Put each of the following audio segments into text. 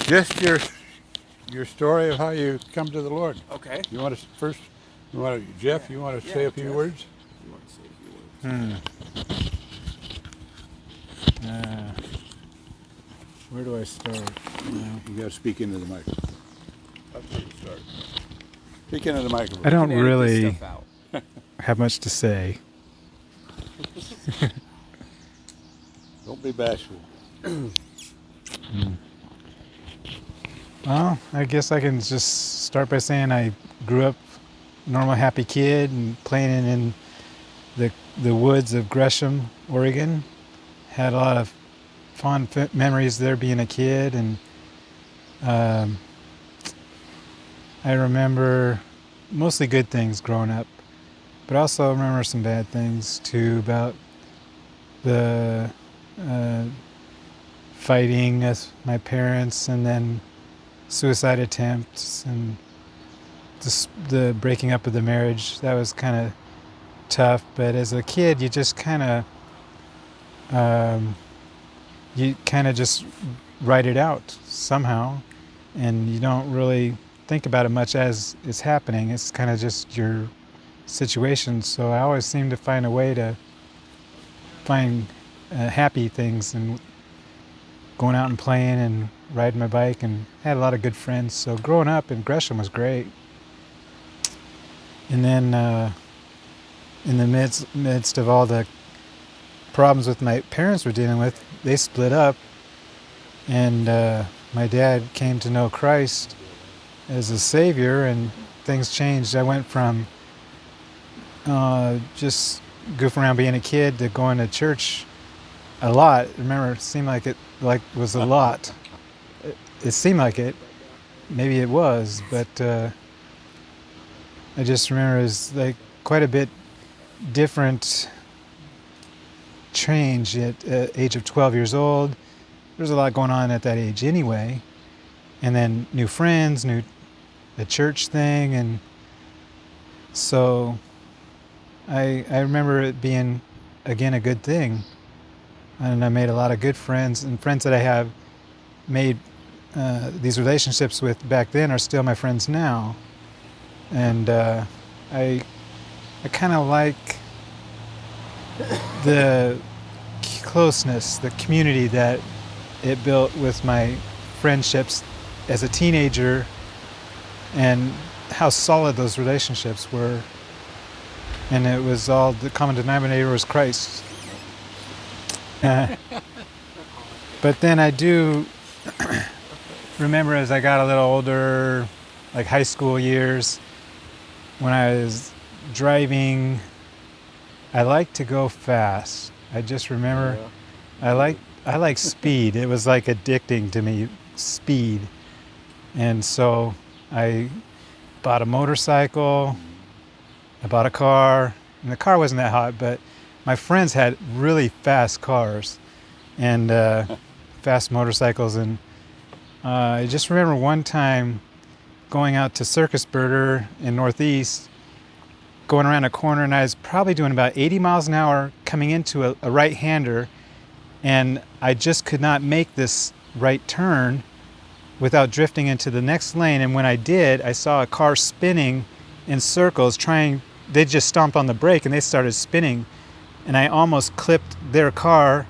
Just your story of how you come to the Lord. Okay. You want to first? Jeff? You want to say a few Jeff, words? you want to say a few words? Uh, where do I start? You got to speak into the microphone. That's where you start. Speak into the I microphone. don't You can edit this really stuff out. have much to say. Don't be bashful. Well, I guess I can just start by saying I grew up normal, happy kid and playing in the woods of Gresham, Oregon. Had a lot of fond memories there being a kid, and um, I remember mostly good things growing up, but also remember some bad things too about the fighting with my parents, and then suicide attempts, and the breaking up of the marriage. That was kind of tough, but as a kid you just kind of just write it out somehow, and you don't really think about it much as it's happening. It's kind of just your situation. So I always seem to find a way to find happy things, and going out and playing and riding my bike, and had a lot of good friends. So growing up in Gresham was great. And then in the midst of all the problems with my parents were dealing with, they split up, and my dad came to know Christ as a savior, and things changed. I went from just goofing around being a kid to going to church a lot. I remember it seemed like it was a lot. It seemed like it. Maybe it was, but I just remember it was like quite a bit different change at age of 12 years old. There's a lot going on at that age anyway. And then new friends, the church thing, and so I remember it being, again, a good thing. And I made a lot of good friends, and friends that I have made these relationships with back then are still my friends now. And I kind of like the closeness, the community that it built with my friendships as a teenager, and how solid those relationships were. And it was all, the common denominator was Christ. But then I do remember, as I got a little older, like high school years, when I was driving, I liked to go fast. I just remember I like speed. It was like addicting to me, speed. And so I bought a motorcycle, I bought a car, and the car wasn't that hot, but my friends had really fast cars and fast motorcycles. And I just remember one time going out to Circus Birder in Northeast, going around a corner, and I was probably doing about 80 miles an hour coming into a right-hander, and I just could not make this right turn without drifting into the next lane. And when I did, I saw a car spinning in circles they just stomped on the brake and they started spinning, and I almost clipped their car.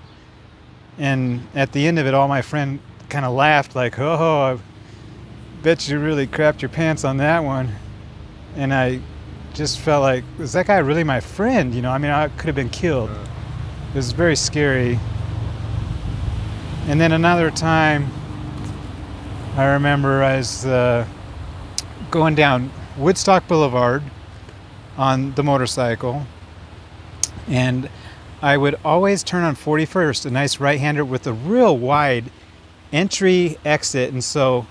And at the end of it, all my friend kind of laughed like, "Oh, I bet you really crapped your pants on that one." And I just felt like, was that guy really my friend? You know, I mean, I could have been killed. It was very scary. And then another time, I remember I was going down Woodstock Boulevard on the motorcycle, and I would always turn on 41st, a nice right-hander with a real wide entry exit. And so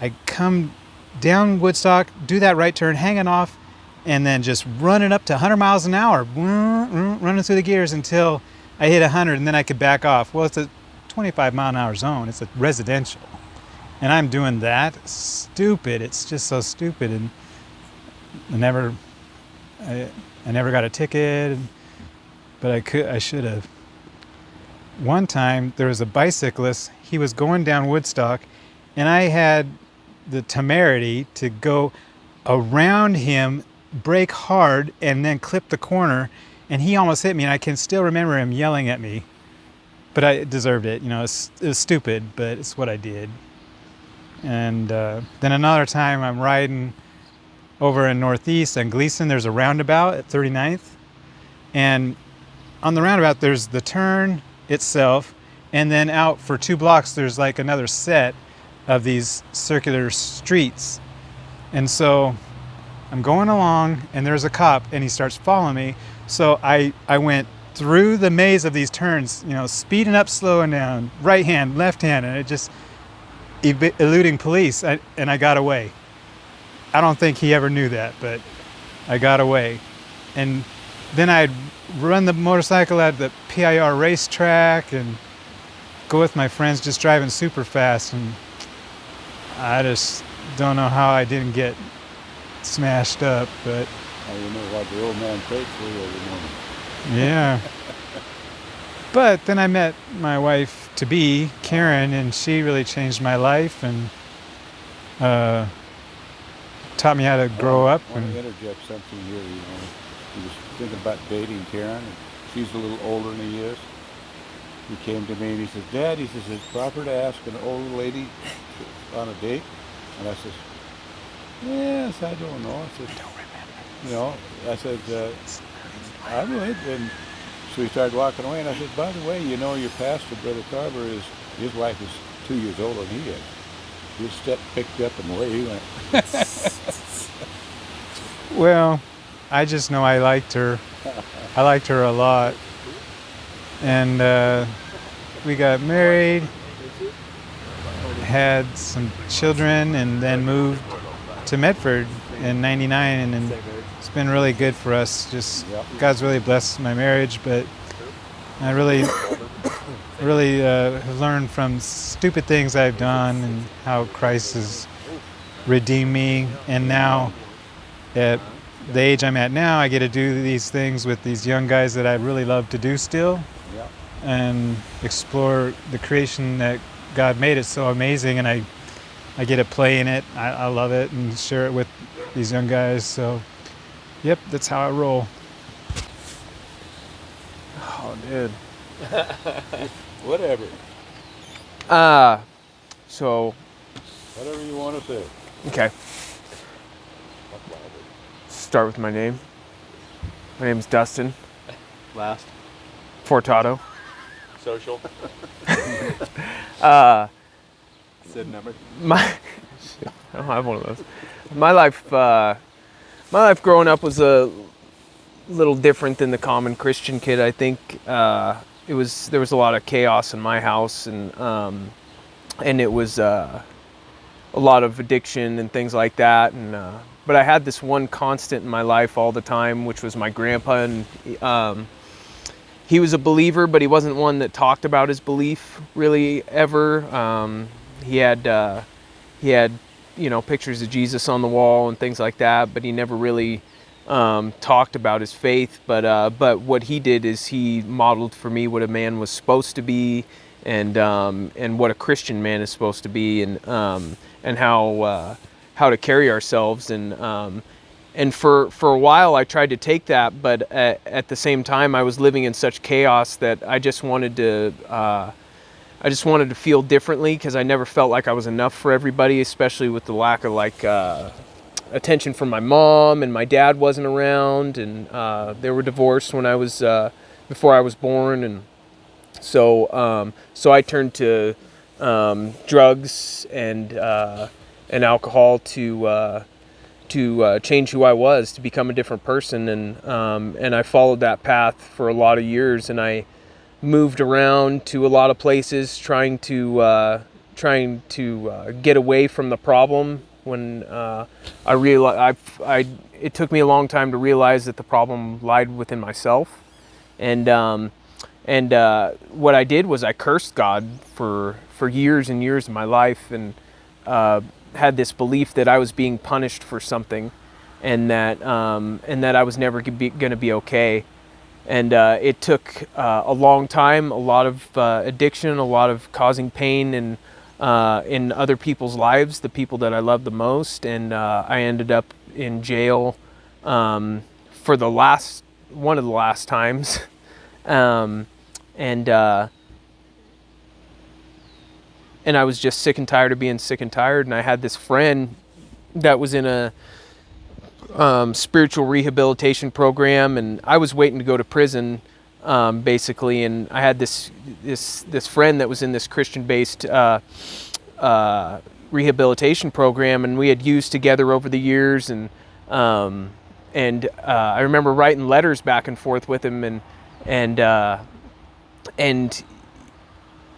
I come down Woodstock, do that right turn, hanging off, and then just running up to 100 miles an hour, running through the gears until I hit 100, and then I could back off. Well, it's a 25 mile an hour zone. It's a residential. And I'm doing that. Stupid. It's just so stupid. And I never got a ticket, but I should have. One time there was a bicyclist. He was going down Woodstock, and I had the temerity to go around him, brake hard, and then clip the corner, and he almost hit me, and I can still remember him yelling at me. But I deserved it. It was stupid, but it's what I did. And then another time I'm riding over in Northeast and Gleason, there's a roundabout at 39th. And on the roundabout, there's the turn itself, and then out for 2 blocks, there's like another set of these circular streets. And so I'm going along, and there's a cop, and he starts following me. So I went through the maze of these turns, speeding up, slowing down, right hand, left hand, and it just eluding police, and I got away. I don't think he ever knew that, but I got away. And then I'd run the motorcycle at the PIR racetrack and go with my friends just driving super fast, and I just don't know how I didn't get smashed up, but I remember what the old man prayed for you every morning. yeah. But then I met my wife-to-be, Karen, and she really changed my life and taught me how to grow up. I want to interject something here. He was thinking about dating Karen. And she's a little older than he is. He came to me and he says, Dad, he says, is it proper to ask an older lady on a date? And I says, yes, I don't know. I said, I said, I would. And so he started walking away, and I said, by the way, your pastor, Brother Carver, his wife is 2 years older than he is. His step picked up and away he went. Well, I just know I liked her. I liked her a lot. And we got married, had some children, and then moved to Medford in '99, and it's been really good for us. Just God's really blessed my marriage, but I really have learned from stupid things I've done and how Christ has redeemed me. And now, at the age I'm at now, I get to do these things with these young guys that I really love to do still, and explore the creation that God made. It so amazing, and I get to play in it. I love it and share it with these young guys. So, yep, that's how I roll. Oh, dude. Whatever. So. Whatever you want to say. Okay. Start with my name. My name's Dustin. Last. Fortato. Social. Sid number. I don't have one of those. My life growing up was a little different than the common Christian kid. I think there was a lot of chaos in my house, and it was a lot of addiction and things like that. And but I had this one constant in my life all the time, which was my grandpa. And he was a believer, but he wasn't one that talked about his belief really ever. He had pictures of Jesus on the wall and things like that, but he never really talked about his faith. But what he did is he modeled for me what a man was supposed to be, and what a Christian man is supposed to be, and how to carry ourselves. And for a while I tried to take that, but at the same time I was living in such chaos that I just wanted to feel differently, because I never felt like I was enough for everybody, especially with the lack of attention from my mom, and my dad wasn't around, and they were divorced when I was before I was born, and so I turned to drugs and alcohol to change who I was, to become a different person, and I followed that path for a lot of years, and I moved around to a lot of places trying to get away from the problem. When I realized it took me a long time to realize that the problem lied within myself, and what I did was I cursed God for years and years of my life, and had this belief that I was being punished for something, and that I was never going to be okay. And it took a long time, a lot of addiction, a lot of causing pain, and in other people's lives, the people that I love the most. And I ended up in jail for one of the last times. And I was just sick and tired of being sick and tired. And I had this friend that was in a spiritual rehabilitation program, and I was waiting to go to prison, basically. And I had this friend that was in this Christian-based rehabilitation program, and we had used together over the years. And I remember writing letters back and forth with him, and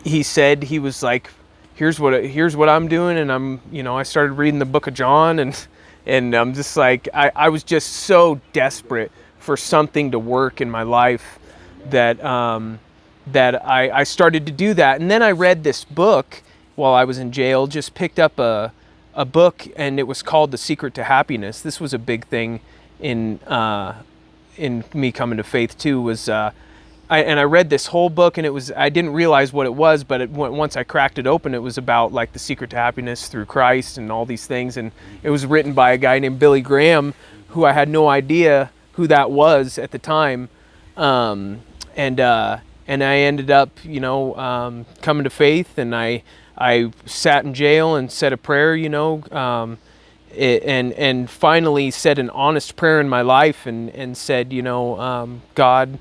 he said, he was like, here's what I'm doing. And I started reading the book of John, and I'm just like, I was just so desperate for something to work in my life that I started to do that. And then I read this book while I was in jail, just picked up a book, and it was called The Secret to Happiness. This was a big thing in me coming to faith too, was I read this whole book, and I didn't realize what it was, but once I cracked it open, it was about like the secret to happiness through Christ and all these things. And it was written by a guy named Billy Graham, who I had no idea who that was at the time. And I ended up, coming to faith, and I sat in jail and said a prayer, and finally said an honest prayer in my life, and said, God,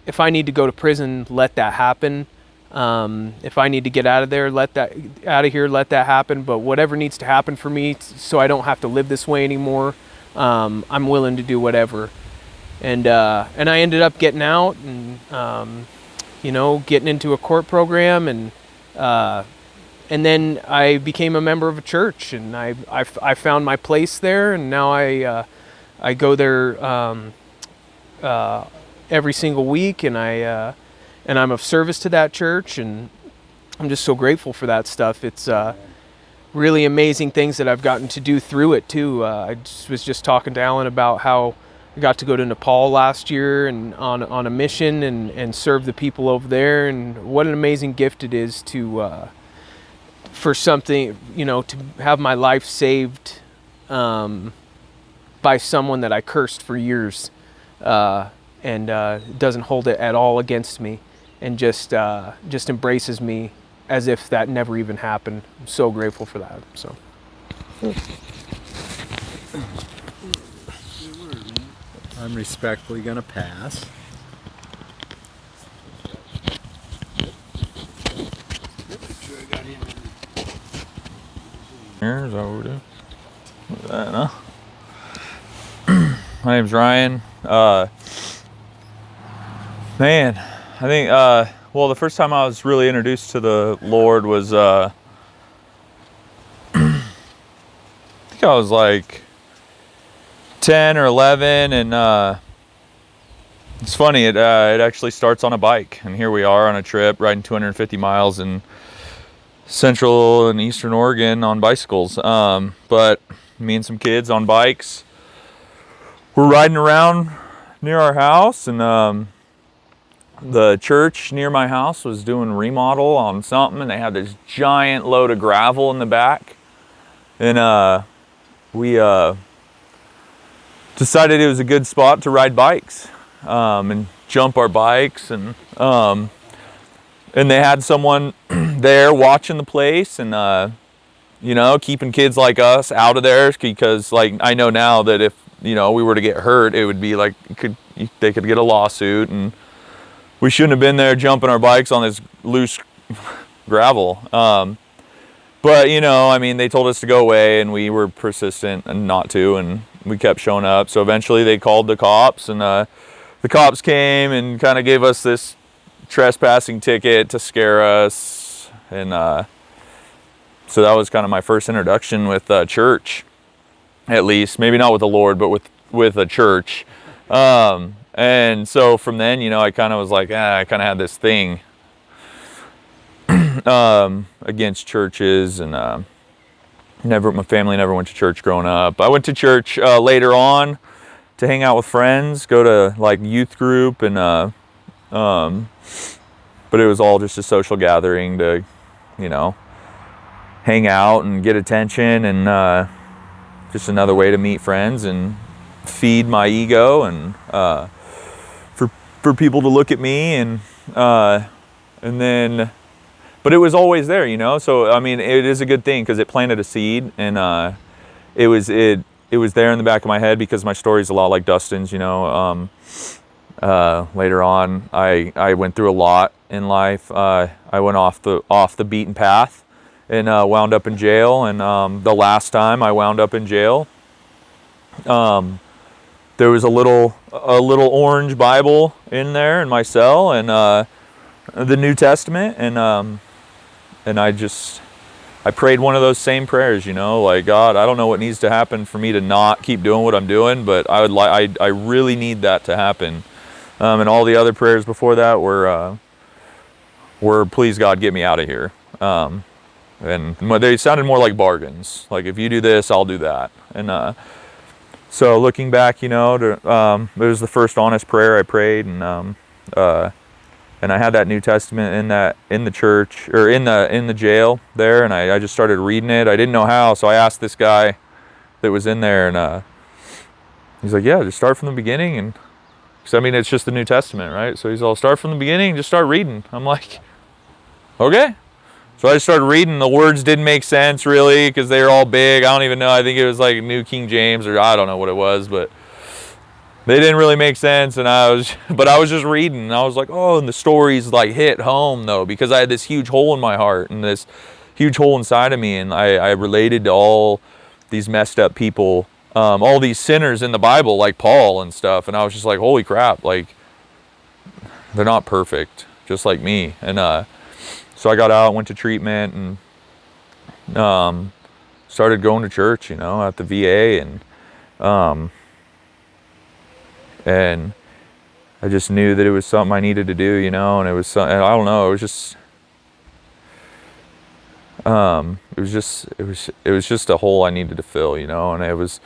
if I need to go to prison, let that happen. If I need to get out of here, let that happen. But whatever needs to happen for me, so I don't have to live this way anymore, I'm willing to do whatever. And I ended up getting out, and getting into a court program, and then I became a member of a church, and I found my place there, and now I go there every single week, and I'm of service to that church, and I'm just so grateful for that stuff. It's really amazing things that I've gotten to do through it too. I was just talking to Alan about how I got to go to Nepal last year and on a mission and serve the people over there, and what an amazing gift it is to for something, to have my life saved by someone that I cursed for years. And doesn't hold it at all against me, and just embraces me as if that never even happened. I'm so grateful for that. So. I'm respectfully gonna pass. Here's what we do. Look at that, huh? My name's Ryan. Man, I think, the first time I was really introduced to the Lord was, I think I was like 10 or 11, and it's funny, it actually starts on a bike, and here we are on a trip riding 250 miles in Central and Eastern Oregon on bicycles. But me and some kids on bikes, we're riding around near our house, and the church near my house was doing remodel on something, and they had this giant load of gravel in the back, and we decided it was a good spot to ride bikes and jump our bikes, and they had someone there watching the place, and keeping kids like us out of there, because like I know now that if we were to get hurt, it would be like they could get a lawsuit, and we shouldn't have been there jumping our bikes on this loose gravel. But they told us to go away, and we were persistent and not to, and we kept showing up. So eventually they called the cops, and the cops came and kind of gave us this trespassing ticket to scare us, and so that was kind of my first introduction with church, at least. Maybe not with the Lord, but with a church. And so from then, I kind of was like, I kind of had this thing against churches, and my family never went to church growing up. I went to church later on to hang out with friends, go to like youth group, and but it was all just a social gathering to you know, hang out and get attention, and just another way to meet friends and feed my ego, and for people to look at me, and then, but it was always there, you know. So I mean, it is a good thing because it planted a seed, and it was there in the back of my head, because my story's a lot like Dustin's, you know. Later on, I went through a lot in life. I went off the beaten path, and wound up in jail. And the last time I wound up in jail, there was a little orange Bible in there in my cell, and the New Testament, and I prayed one of those same prayers, you know, like, God, I don't know what needs to happen for me to not keep doing what I'm doing, but I really need that to happen. And all the other prayers before that were please God, get me out of here. And they sounded more like bargains. Like, if you do this, I'll do that. And so looking back, you know, it was the first honest prayer I prayed, and I had that New Testament in the church, or in the jail there, and I just started reading it. I didn't know how, so I asked this guy that was in there, and he's like, yeah, just start from the beginning. And because I mean, it's just the New Testament, right? So he's all, start from the beginning, just start reading. I'm like, okay. So I just started reading. The words didn't make sense really, because they were all big. I don't even know. I think it was like New King James, or I don't know what it was, but they didn't really make sense. And I was just reading, and I was like, oh, and the stories like hit home though, because I had this huge hole in my heart and this huge hole inside of me, and I related to all these messed up people, all these sinners in the Bible, like Paul and stuff. And I was just like, holy crap, like, they're not perfect, just like me. And so I got out, went to treatment, and started going to church, you know, at the VA, and I just knew that it was something I needed to do, you know. And it was something, I don't know, it was just a hole I needed to fill, you know. And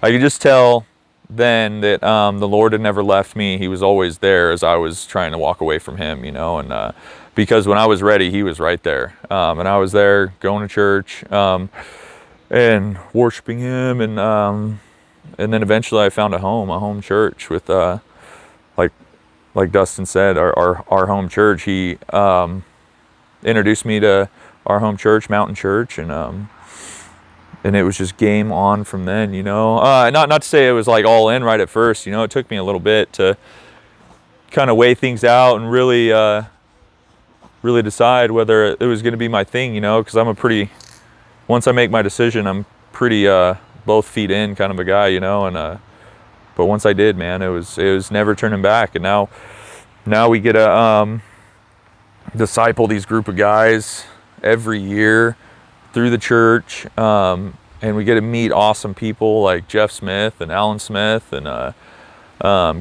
I could just tell then that the Lord had never left me. He was always there as I was trying to walk away from him, you know. And because when I was ready, he was right there, and I was there going to church, and worshiping him, and then eventually I found a home church with like Dustin said, our home church. He introduced me to our home church, Mountain Church, and it was just game on from then, you know. Not to say it was like all in right at first, you know. It took me a little bit to kind of weigh things out and really decide whether it was going to be my thing, you know, because once I make my decision, I'm pretty both feet in kind of a guy, you know. And but once I did, man, it was never turning back. And now we get to disciple these group of guys every year through the church, and we get to meet awesome people like Jeff Smith and Alan Smith, and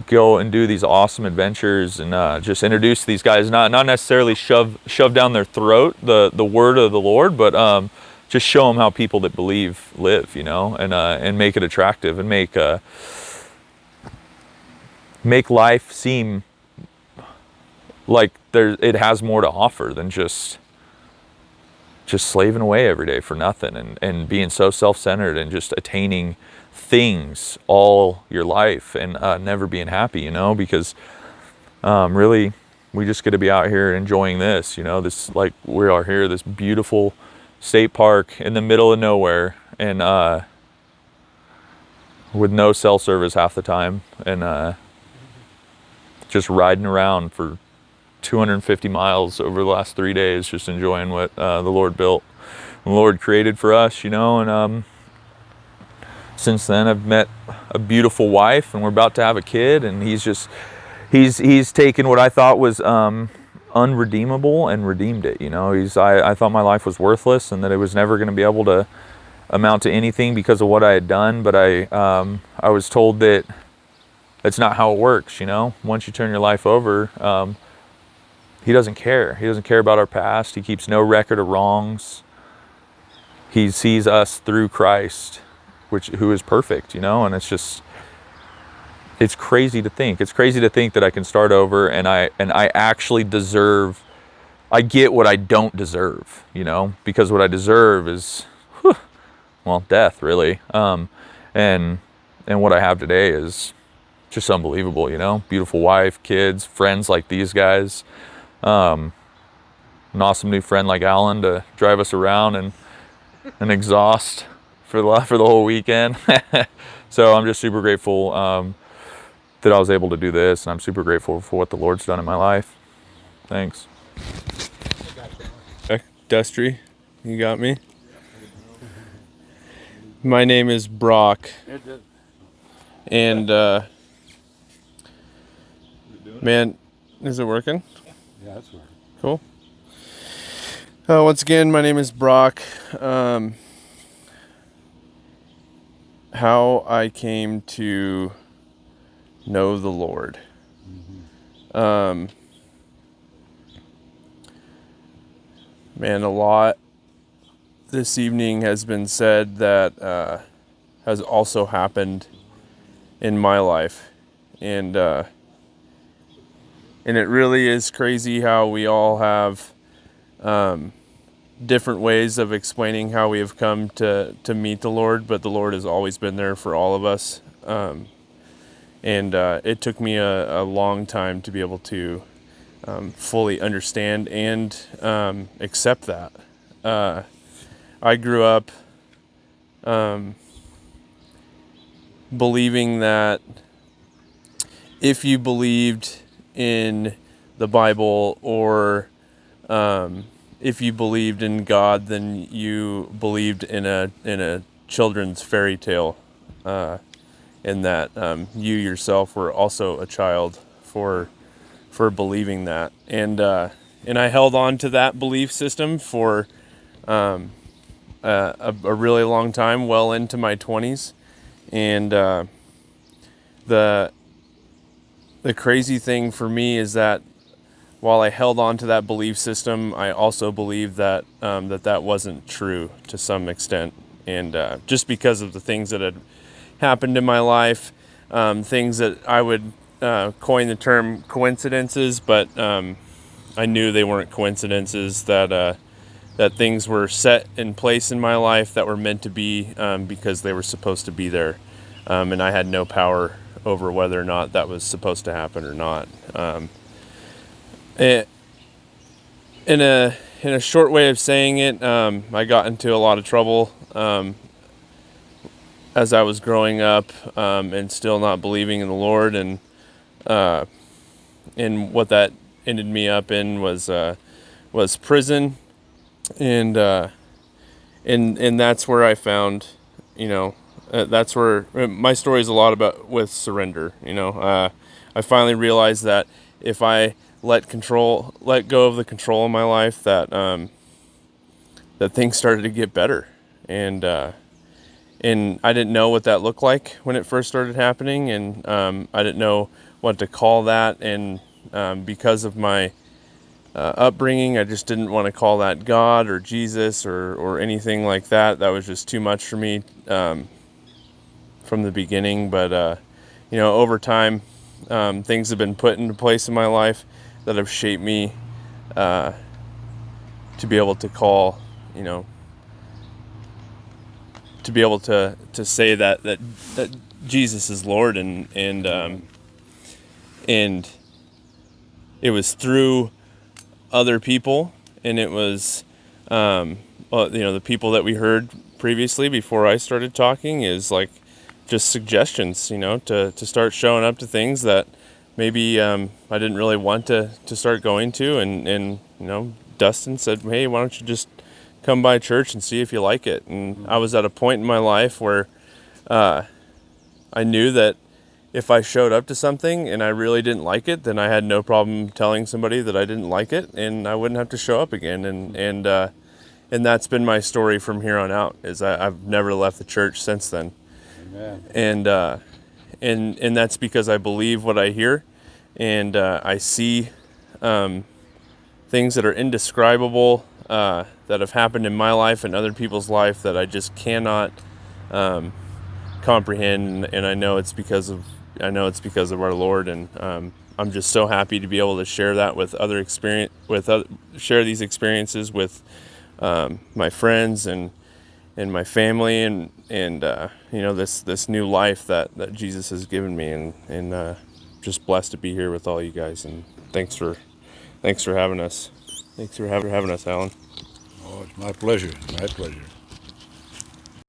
go and do these awesome adventures, and just introduce these guys, not necessarily shove down their throat the word of the Lord, but just show them how people that believe live, you know, and make it attractive, and make life seem like it has more to offer than just slaving away every day for nothing, and being so self-centered, and just attaining things all your life, and never being happy, you know. Because really, we just get to be out here enjoying this, you know, this, like, we are here, this beautiful state park in the middle of nowhere, and with no cell service half the time, and just riding around for 250 miles over the last 3 days, just enjoying what the Lord built, the Lord created for us, you know. And since then, I've met a beautiful wife, and we're about to have a kid, and he's taken what I thought was unredeemable and redeemed it, you know. I thought my life was worthless, and that it was never going to be able to amount to anything because of what I had done. But I was told that that's not how it works, you know. Once you turn your life over, he doesn't care. He doesn't care about our past. He keeps no record of wrongs. He sees us through Christ, who is perfect, you know. And it's crazy to think. It's crazy to think that I can start over, and I actually deserve I get what I don't deserve, you know, because what I deserve is, well, death, really. And what I have today is just unbelievable, you know. Beautiful wife, kids, friends like these guys, an awesome new friend like Alan to drive us around and exhaust for the whole weekend. So I'm just super grateful that I was able to do this, and I'm super grateful for what the Lord's done in my life. Thanks. Dustry, you got me? My name is Brock. And, man, is it working? Yeah, that's right. Cool. Once again, my name is Brock. How I came to know the Lord. Man, a lot this evening has been said that has also happened in my life. And it really is crazy how we all have different ways of explaining how we have come to meet the Lord, but the Lord has always been there for all of us. And it took me a long time to be able to fully understand and accept that. I grew up believing that if you believed in the Bible or if you believed in God, then you believed in a children's fairy tale, and that you yourself were also a child for believing that. And I held on to that belief system for a really long time, well into my 20s. And the crazy thing for me is that while I held on to that belief system, I also believed that that wasn't true to some extent. And just because of the things that had happened in my life, things that I would coin the term coincidences, but I knew they weren't coincidences, that things were set in place in my life that were meant to be because they were supposed to be there. And I had no power over whether or not that was supposed to happen or not. In a short way of saying it, I got into a lot of trouble as I was growing up and still not believing in the Lord, and what that ended me up in was prison, and that's where I found, that's where my story is a lot about with surrender. I finally realized that if I let go of the control in my life, that things started to get better, and I didn't know what that looked like when it first started happening, and I didn't know what to call that, and because of my upbringing, I just didn't want to call that God or Jesus or anything like that. That was just too much for me from the beginning. But over time, things have been put into place in my life that have shaped me to be able to call, to be able to say that Jesus is Lord, and it was through other people, and it was the people that we heard previously before I started talking is like just suggestions, to start showing up to things that maybe I didn't really want to start going to, and Dustin said, hey, why don't you just come by church and see if you like it. And I was at a point in my life where I knew that if I showed up to something and I really didn't like it, then I had no problem telling somebody that I didn't like it, and I wouldn't have to show up again. And that's been my story from here on out. Is I've never left the church since then. Amen. And that's because I believe what I hear, and I see things that are indescribable that have happened in my life and other people's life that I just cannot comprehend. And I know it's because of our Lord, and I'm just so happy to be able to share that with share these experiences with my friends and my family and this new life that Jesus has given me, and just blessed to be here with all you guys. And thanks for having us. Thanks for having us, Alan. Oh, it's my pleasure. My pleasure.